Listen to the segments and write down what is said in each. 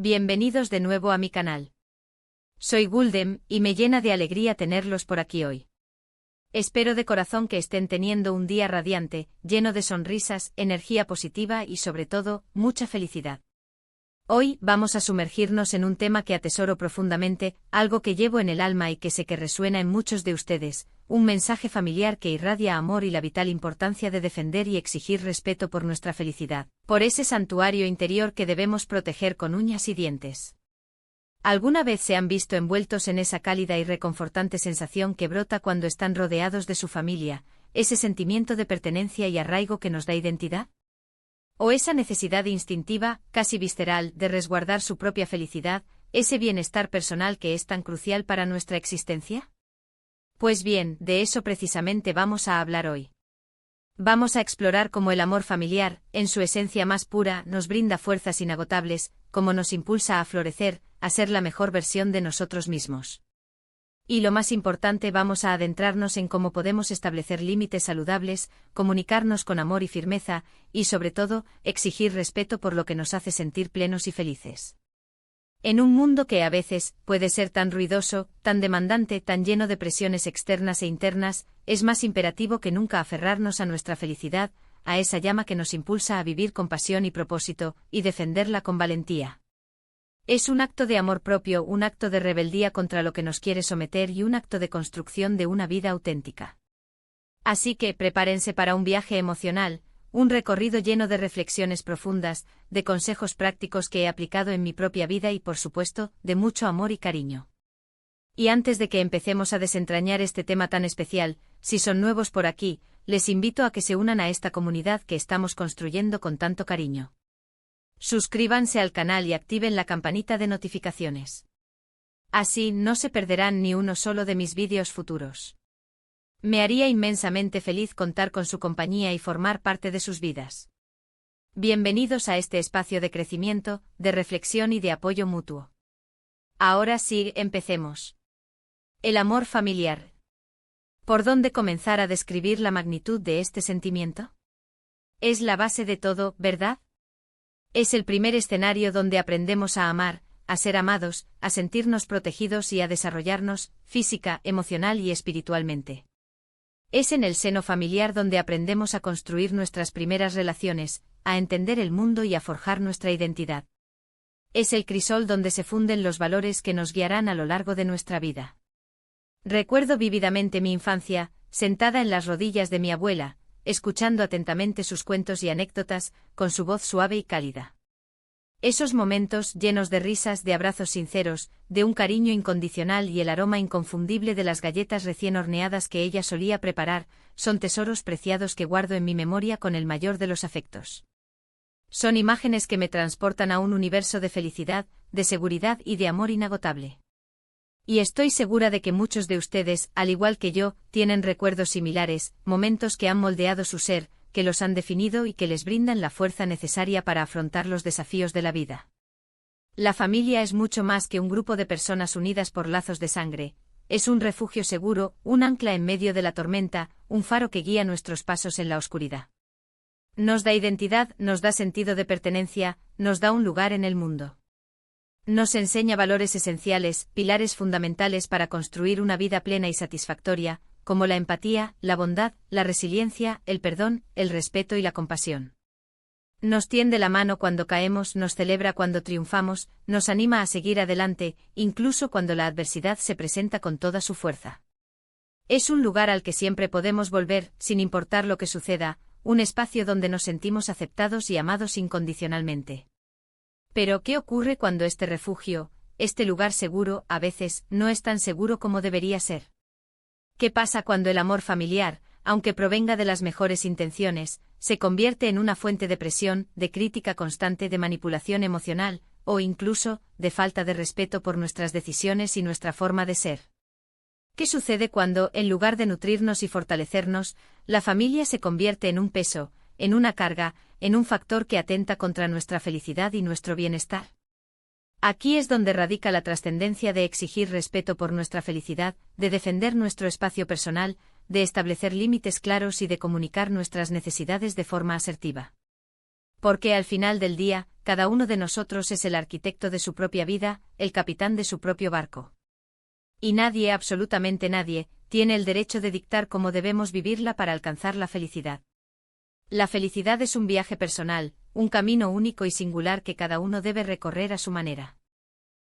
Bienvenidos de nuevo a mi canal. Soy Guldem, y me llena de alegría tenerlos por aquí hoy. Espero de corazón que estén teniendo un día radiante, lleno de sonrisas, energía positiva y sobre todo, mucha felicidad. Hoy vamos a sumergirnos en un tema que atesoro profundamente, algo que llevo en el alma y que sé que resuena en muchos de ustedes, un mensaje familiar que irradia amor y la vital importancia de defender y exigir respeto por nuestra felicidad, por ese santuario interior que debemos proteger con uñas y dientes. ¿Alguna vez se han visto envueltos en esa cálida y reconfortante sensación que brota cuando están rodeados de su familia, ese sentimiento de pertenencia y arraigo que nos da identidad? ¿O esa necesidad instintiva, casi visceral, de resguardar su propia felicidad, ese bienestar personal que es tan crucial para nuestra existencia? Pues bien, de eso precisamente vamos a hablar hoy. Vamos a explorar cómo el amor familiar, en su esencia más pura, nos brinda fuerzas inagotables, cómo nos impulsa a florecer, a ser la mejor versión de nosotros mismos. Y lo más importante, vamos a adentrarnos en cómo podemos establecer límites saludables, comunicarnos con amor y firmeza, y sobre todo, exigir respeto por lo que nos hace sentir plenos y felices. En un mundo que a veces puede ser tan ruidoso, tan demandante, tan lleno de presiones externas e internas, es más imperativo que nunca aferrarnos a nuestra felicidad, a esa llama que nos impulsa a vivir con pasión y propósito, y defenderla con valentía. Es un acto de amor propio, un acto de rebeldía contra lo que nos quiere someter y un acto de construcción de una vida auténtica. Así que prepárense para un viaje emocional, un recorrido lleno de reflexiones profundas, de consejos prácticos que he aplicado en mi propia vida y, por supuesto, de mucho amor y cariño. Y antes de que empecemos a desentrañar este tema tan especial, si son nuevos por aquí, les invito a que se unan a esta comunidad que estamos construyendo con tanto cariño. Suscríbanse al canal y activen la campanita de notificaciones. Así no se perderán ni uno solo de mis vídeos futuros. Me haría inmensamente feliz contar con su compañía y formar parte de sus vidas. Bienvenidos a este espacio de crecimiento, de reflexión y de apoyo mutuo. Ahora sí, empecemos. El amor familiar. ¿Por dónde comenzar a describir la magnitud de este sentimiento? Es la base de todo, ¿verdad? Es el primer escenario donde aprendemos a amar, a ser amados, a sentirnos protegidos y a desarrollarnos, física, emocional y espiritualmente. Es en el seno familiar donde aprendemos a construir nuestras primeras relaciones, a entender el mundo y a forjar nuestra identidad. Es el crisol donde se funden los valores que nos guiarán a lo largo de nuestra vida. Recuerdo vívidamente mi infancia, sentada en las rodillas de mi abuela, escuchando atentamente sus cuentos y anécdotas, con su voz suave y cálida. Esos momentos llenos de risas, de abrazos sinceros, de un cariño incondicional y el aroma inconfundible de las galletas recién horneadas que ella solía preparar, son tesoros preciados que guardo en mi memoria con el mayor de los afectos. Son imágenes que me transportan a un universo de felicidad, de seguridad y de amor inagotable. Y estoy segura de que muchos de ustedes, al igual que yo, tienen recuerdos similares, momentos que han moldeado su ser, que los han definido y que les brindan la fuerza necesaria para afrontar los desafíos de la vida. La familia es mucho más que un grupo de personas unidas por lazos de sangre, es un refugio seguro, un ancla en medio de la tormenta, un faro que guía nuestros pasos en la oscuridad. Nos da identidad, nos da sentido de pertenencia, nos da un lugar en el mundo. Nos enseña valores esenciales, pilares fundamentales para construir una vida plena y satisfactoria, como la empatía, la bondad, la resiliencia, el perdón, el respeto y la compasión. Nos tiende la mano cuando caemos, nos celebra cuando triunfamos, nos anima a seguir adelante, incluso cuando la adversidad se presenta con toda su fuerza. Es un lugar al que siempre podemos volver, sin importar lo que suceda, un espacio donde nos sentimos aceptados y amados incondicionalmente. Pero, ¿qué ocurre cuando este refugio, este lugar seguro, a veces, no es tan seguro como debería ser? ¿Qué pasa cuando el amor familiar, aunque provenga de las mejores intenciones, se convierte en una fuente de presión, de crítica constante, de manipulación emocional, o incluso, de falta de respeto por nuestras decisiones y nuestra forma de ser? ¿Qué sucede cuando, en lugar de nutrirnos y fortalecernos, la familia se convierte en un peso, en una carga, en un factor que atenta contra nuestra felicidad y nuestro bienestar? Aquí es donde radica la trascendencia de exigir respeto por nuestra felicidad, de defender nuestro espacio personal, de establecer límites claros y de comunicar nuestras necesidades de forma asertiva. Porque al final del día, cada uno de nosotros es el arquitecto de su propia vida, el capitán de su propio barco. Y nadie, absolutamente nadie, tiene el derecho de dictar cómo debemos vivirla para alcanzar la felicidad. La felicidad es un viaje personal, un camino único y singular que cada uno debe recorrer a su manera.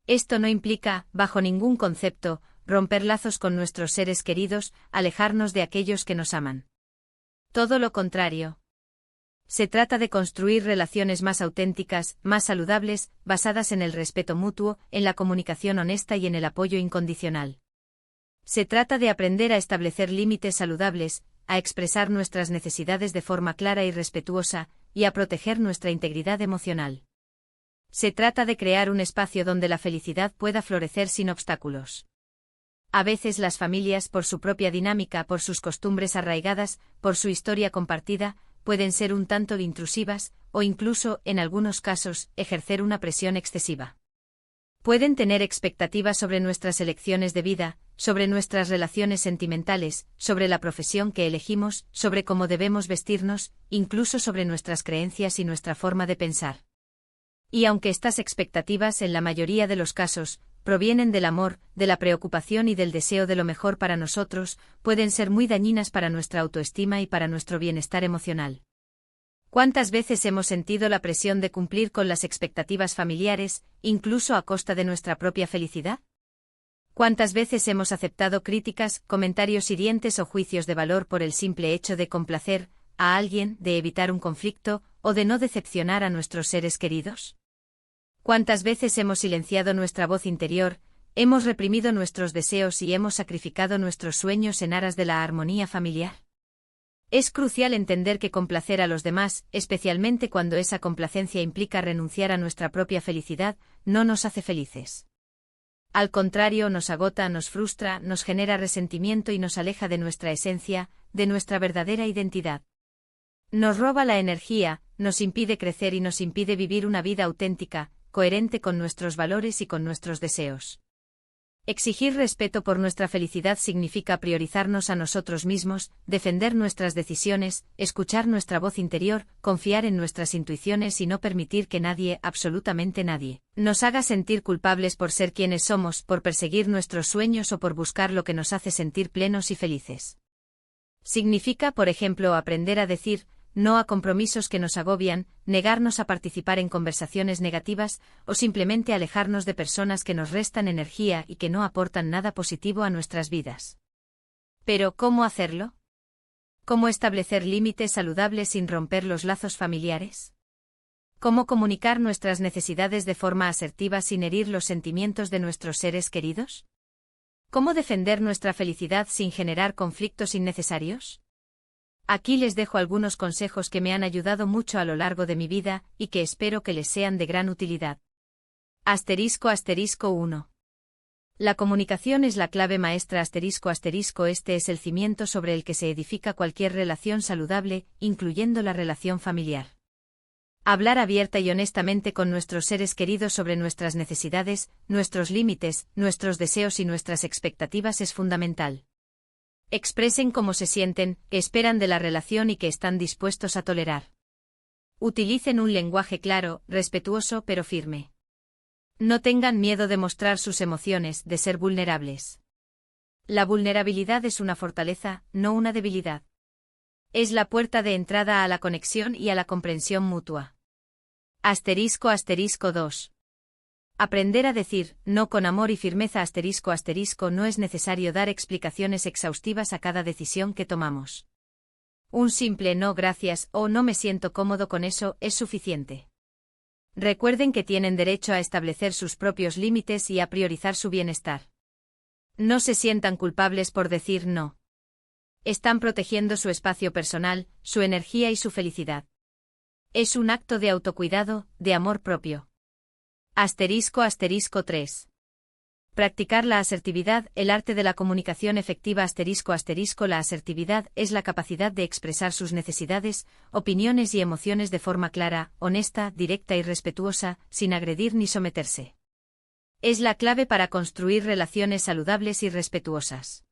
Esto no implica, bajo ningún concepto, romper lazos con nuestros seres queridos, alejarnos de aquellos que nos aman. Todo lo contrario. Se trata de construir relaciones más auténticas, más saludables, basadas en el respeto mutuo, en la comunicación honesta y en el apoyo incondicional. Se trata de aprender a establecer límites saludables, a expresar nuestras necesidades de forma clara y respetuosa, y a proteger nuestra integridad emocional. Se trata de crear un espacio donde la felicidad pueda florecer sin obstáculos. A veces las familias, por su propia dinámica, por sus costumbres arraigadas, por su historia compartida, pueden ser un tanto intrusivas, o incluso, en algunos casos, ejercer una presión excesiva. Pueden tener expectativas sobre nuestras elecciones de vida, sobre nuestras relaciones sentimentales, sobre la profesión que elegimos, sobre cómo debemos vestirnos, incluso sobre nuestras creencias y nuestra forma de pensar. Y aunque estas expectativas, en la mayoría de los casos, provienen del amor, de la preocupación y del deseo de lo mejor para nosotros, pueden ser muy dañinas para nuestra autoestima y para nuestro bienestar emocional. ¿Cuántas veces hemos sentido la presión de cumplir con las expectativas familiares, incluso a costa de nuestra propia felicidad? ¿Cuántas veces hemos aceptado críticas, comentarios hirientes o juicios de valor por el simple hecho de complacer a alguien, de evitar un conflicto, o de no decepcionar a nuestros seres queridos? ¿Cuántas veces hemos silenciado nuestra voz interior, hemos reprimido nuestros deseos y hemos sacrificado nuestros sueños en aras de la armonía familiar? Es crucial entender que complacer a los demás, especialmente cuando esa complacencia implica renunciar a nuestra propia felicidad, no nos hace felices. Al contrario, nos agota, nos frustra, nos genera resentimiento y nos aleja de nuestra esencia, de nuestra verdadera identidad. Nos roba la energía, nos impide crecer y nos impide vivir una vida auténtica, coherente con nuestros valores y con nuestros deseos. Exigir respeto por nuestra felicidad significa priorizarnos a nosotros mismos, defender nuestras decisiones, escuchar nuestra voz interior, confiar en nuestras intuiciones y no permitir que nadie, absolutamente nadie, nos haga sentir culpables por ser quienes somos, por perseguir nuestros sueños o por buscar lo que nos hace sentir plenos y felices. Significa, por ejemplo, aprender a decir no a compromisos que nos agobian, negarnos a participar en conversaciones negativas, o simplemente alejarnos de personas que nos restan energía y que no aportan nada positivo a nuestras vidas. Pero, ¿cómo hacerlo? ¿Cómo establecer límites saludables sin romper los lazos familiares? ¿Cómo comunicar nuestras necesidades de forma asertiva sin herir los sentimientos de nuestros seres queridos? ¿Cómo defender nuestra felicidad sin generar conflictos innecesarios? Aquí les dejo algunos consejos que me han ayudado mucho a lo largo de mi vida, y que espero que les sean de gran utilidad. **1. La comunicación es la clave maestra **. Este es el cimiento sobre el que se edifica cualquier relación saludable, incluyendo la relación familiar. Hablar abierta y honestamente con nuestros seres queridos sobre nuestras necesidades, nuestros límites, nuestros deseos y nuestras expectativas es fundamental. Expresen cómo se sienten, qué esperan de la relación y qué están dispuestos a tolerar. Utilicen un lenguaje claro, respetuoso pero firme. No tengan miedo de mostrar sus emociones, de ser vulnerables. La vulnerabilidad es una fortaleza, no una debilidad. Es la puerta de entrada a la conexión y a la comprensión mutua. *2. Aprender a decir no con amor y firmeza *. No es necesario dar explicaciones exhaustivas a cada decisión que tomamos. Un simple no gracias o no me siento cómodo con eso es suficiente. Recuerden que tienen derecho a establecer sus propios límites y a priorizar su bienestar. No se sientan culpables por decir no. Están protegiendo su espacio personal, su energía y su felicidad. Es un acto de autocuidado, de amor propio. *3. Practicar la asertividad, el arte de la comunicación efectiva *. La asertividad es la capacidad de expresar sus necesidades, opiniones y emociones de forma clara, honesta, directa y respetuosa, sin agredir ni someterse. Es la clave para construir relaciones saludables y respetuosas.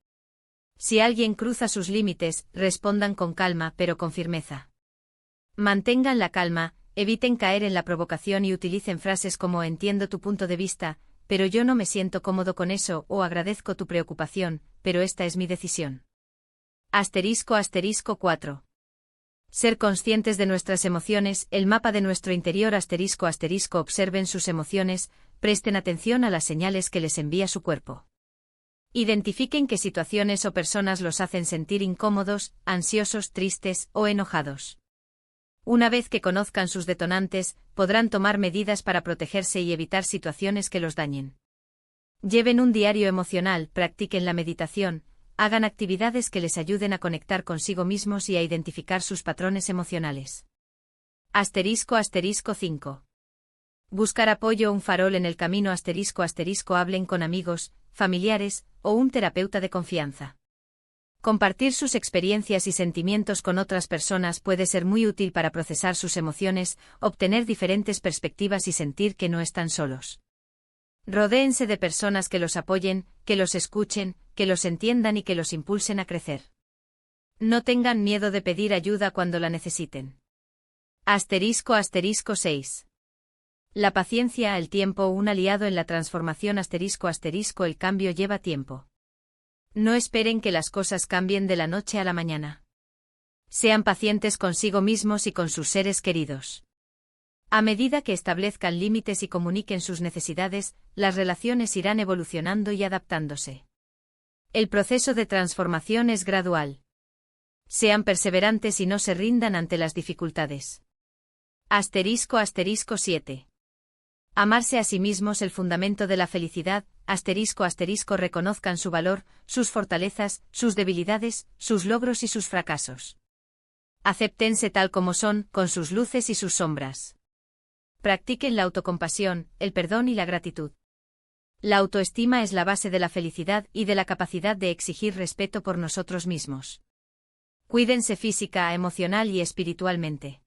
Si alguien cruza sus límites, respondan con calma pero con firmeza. Mantengan la calma, eviten caer en la provocación y utilicen frases como entiendo tu punto de vista, pero yo no me siento cómodo con eso, o agradezco tu preocupación, pero esta es mi decisión. *** 4. Ser conscientes de nuestras emociones, el mapa de nuestro interior ***. Observen sus emociones, presten atención a las señales que les envía su cuerpo. Identifiquen qué situaciones o personas los hacen sentir incómodos, ansiosos, tristes o enojados. Una vez que conozcan sus detonantes, podrán tomar medidas para protegerse y evitar situaciones que los dañen. Lleven un diario emocional, practiquen la meditación, hagan actividades que les ayuden a conectar consigo mismos y a identificar sus patrones emocionales. **5. Buscar apoyo, un farol en el camino ***. Hablen con amigos, familiares, o un terapeuta de confianza. Compartir sus experiencias y sentimientos con otras personas puede ser muy útil para procesar sus emociones, obtener diferentes perspectivas y sentir que no están solos. Rodéense de personas que los apoyen, que los escuchen, que los entiendan y que los impulsen a crecer. No tengan miedo de pedir ayuda cuando la necesiten. **6. La paciencia, el tiempo, un aliado en la transformación ***. El cambio lleva tiempo. No esperen que las cosas cambien de la noche a la mañana. Sean pacientes consigo mismos y con sus seres queridos. A medida que establezcan límites y comuniquen sus necesidades, las relaciones irán evolucionando y adaptándose. El proceso de transformación es gradual. Sean perseverantes y no se rindan ante las dificultades. **7. Amarse a sí mismos, el fundamento de la felicidad, ***. Reconozcan su valor, sus fortalezas, sus debilidades, sus logros y sus fracasos. Acéptense tal como son, con sus luces y sus sombras. Practiquen la autocompasión, el perdón y la gratitud. La autoestima es la base de la felicidad y de la capacidad de exigir respeto por nosotros mismos. Cuídense física, emocional y espiritualmente.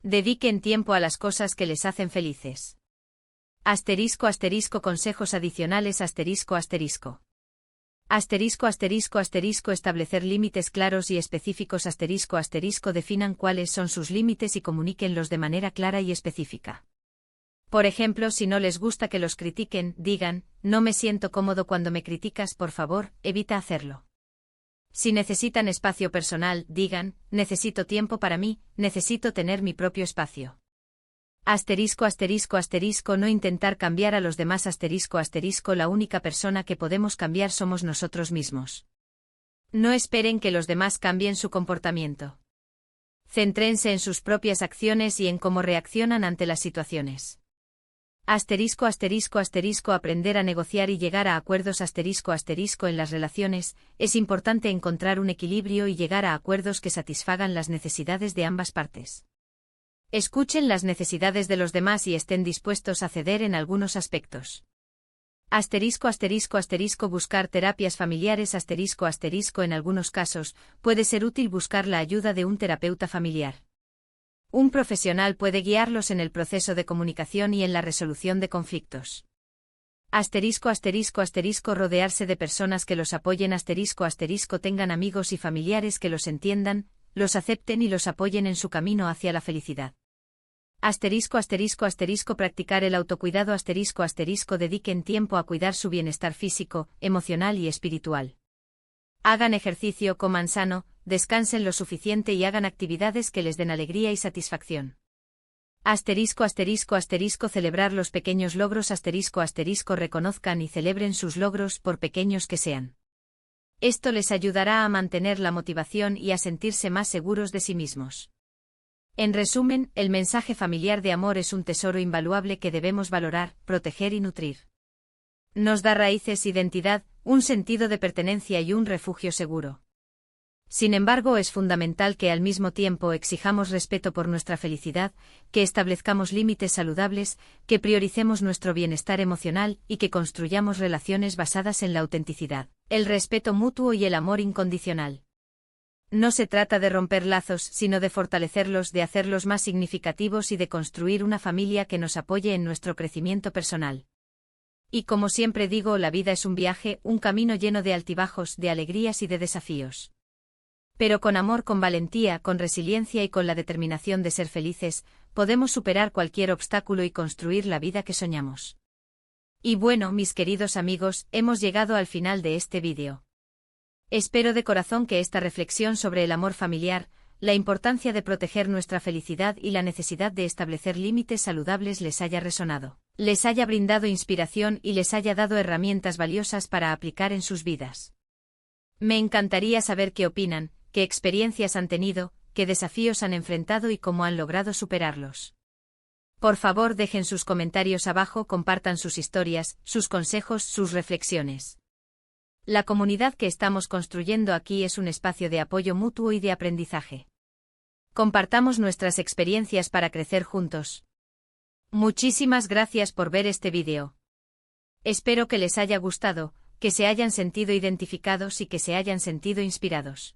Dediquen tiempo a las cosas que les hacen felices. ***. Consejos adicionales ***. Establecer límites claros y específicos Definan cuáles son sus límites y comuníquenlos de manera clara y específica. Por ejemplo, si no les gusta que los critiquen, digan, no me siento cómodo cuando me criticas, por favor, evita hacerlo. Si necesitan espacio personal, digan, necesito tiempo para mí, necesito tener mi propio espacio. No intentar cambiar a los demás La única persona que podemos cambiar somos nosotros mismos. No esperen que los demás cambien su comportamiento. Céntrense en sus propias acciones y en cómo reaccionan ante las situaciones. Aprender a negociar y llegar a acuerdos En las relaciones, es importante encontrar un equilibrio y llegar a acuerdos que satisfagan las necesidades de ambas partes. Escuchen las necesidades de los demás y estén dispuestos a ceder en algunos aspectos. Buscar terapias familiares En algunos casos, puede ser útil buscar la ayuda de un terapeuta familiar. Un profesional puede guiarlos en el proceso de comunicación y en la resolución de conflictos. Rodearse de personas que los apoyen Tengan amigos y familiares que los entiendan, los acepten y los apoyen en su camino hacia la felicidad. Practicar el autocuidado Dediquen tiempo a cuidar su bienestar físico, emocional y espiritual. Hagan ejercicio, coman sano, descansen lo suficiente y hagan actividades que les den alegría y satisfacción. Celebrar los pequeños logros Reconozcan y celebren sus logros por pequeños que sean. Esto les ayudará a mantener la motivación y a sentirse más seguros de sí mismos. En resumen, el mensaje familiar de amor es un tesoro invaluable que debemos valorar, proteger y nutrir. Nos da raíces, identidad, un sentido de pertenencia y un refugio seguro. Sin embargo, es fundamental que al mismo tiempo exijamos respeto por nuestra felicidad, que establezcamos límites saludables, que prioricemos nuestro bienestar emocional y que construyamos relaciones basadas en la autenticidad, el respeto mutuo y el amor incondicional. No se trata de romper lazos, sino de fortalecerlos, de hacerlos más significativos y de construir una familia que nos apoye en nuestro crecimiento personal. Y como siempre digo, la vida es un viaje, un camino lleno de altibajos, de alegrías y de desafíos. Pero con amor, con valentía, con resiliencia y con la determinación de ser felices, podemos superar cualquier obstáculo y construir la vida que soñamos. Y bueno, mis queridos amigos, hemos llegado al final de este vídeo. Espero de corazón que esta reflexión sobre el amor familiar, la importancia de proteger nuestra felicidad y la necesidad de establecer límites saludables les haya resonado, les haya brindado inspiración y les haya dado herramientas valiosas para aplicar en sus vidas. Me encantaría saber qué opinan, qué experiencias han tenido, qué desafíos han enfrentado y cómo han logrado superarlos. Por favor, dejen sus comentarios abajo, compartan sus historias, sus consejos, sus reflexiones. La comunidad que estamos construyendo aquí es un espacio de apoyo mutuo y de aprendizaje. Compartamos nuestras experiencias para crecer juntos. Muchísimas gracias por ver este vídeo. Espero que les haya gustado, que se hayan sentido identificados y que se hayan sentido inspirados.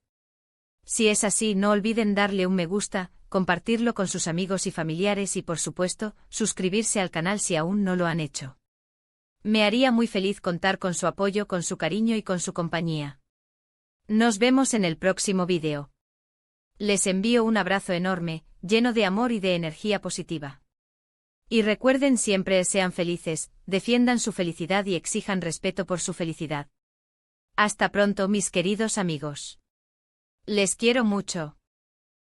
Si es así, no olviden darle un me gusta, compartirlo con sus amigos y familiares y, por supuesto, suscribirse al canal si aún no lo han hecho. Me haría muy feliz contar con su apoyo, con su cariño y con su compañía. Nos vemos en el próximo vídeo. Les envío un abrazo enorme, lleno de amor y de energía positiva. Y recuerden siempre, sean felices, defiendan su felicidad y exijan respeto por su felicidad. Hasta pronto, mis queridos amigos. Les quiero mucho.